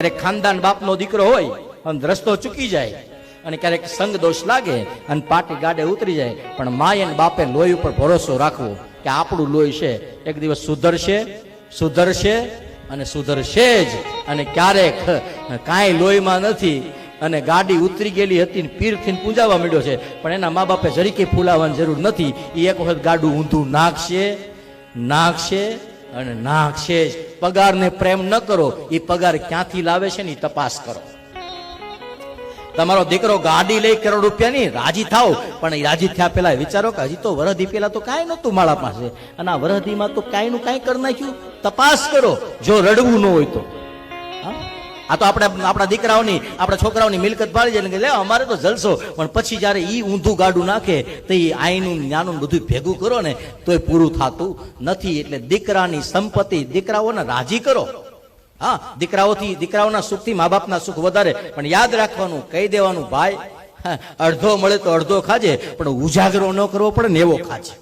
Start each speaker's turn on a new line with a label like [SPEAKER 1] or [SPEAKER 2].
[SPEAKER 1] ક્યારેક ખાનદાન બાપનો દીકરો હોય અને રસ્તો ચૂકી જાય અને ક્યારેક સંગ દોષ લાગે અને પાટી ગાડે ઉતરી જાય, પણ માય અને બાપે લોહી ઉપર ભરોસો રાખવો કે આપણું લોહી છે એક દિવસ સુધરશે સુધરશે અને સુધરશે જ. અને ક્યારેક કાંઈ લોહીમાં નથી અને ગાડી ઉતરી ગયેલી હતી ને પીરથી પૂંજાવા માંડ્યો છે, પણ એના મા બાપે જરીકે ફૂલાવાની જરૂર નથી. એ એક વખત ગાડું ઊંધું નાખશે નાખશે અને નાખશે જ. પગારને પ્રેમ ન કરો, એ પગાર ક્યાંથી લાવે છે ને તપાસ કરો. તમારો દીકરો ગાડી લઈ કરોડ રૂપિયાની રાજી થાવ, પણ રાજી થયા પેલા વિચારો કે હજી તો વરદી પેલા તો કાંઈ નહોતું મારા પાસે, અને આ વરદીમાં તો કાંઈ નું કાંઈ કરી નાખ્યું. તપાસ કરો જો રડવું ન હોય તો. આ તો આપણે આપણા દીકરાઓની આપણા છોકરાઓની મિલકત ભાળી જાય લે અમારે તો જલસો, પણ પછી જયારે ઈ ઊંધું ગાડું નાખે તો એ આઈનું જ્ઞાનું બધું ભેગું કરો ને તોય પૂરું થતું નથી. એટલે દીકરાની સંપત્તિ દીકરાઓને રાજી કરો. હા, દીકરાઓના સુખથી મા બાપના સુખ વધારે, પણ યાદ રાખવાનું, કહી દેવાનું ભાઈ અડધો મળે તો અડધો ખાજે, પણ ઉજાગરો ન કરવો પડે ને એવો ખાજે.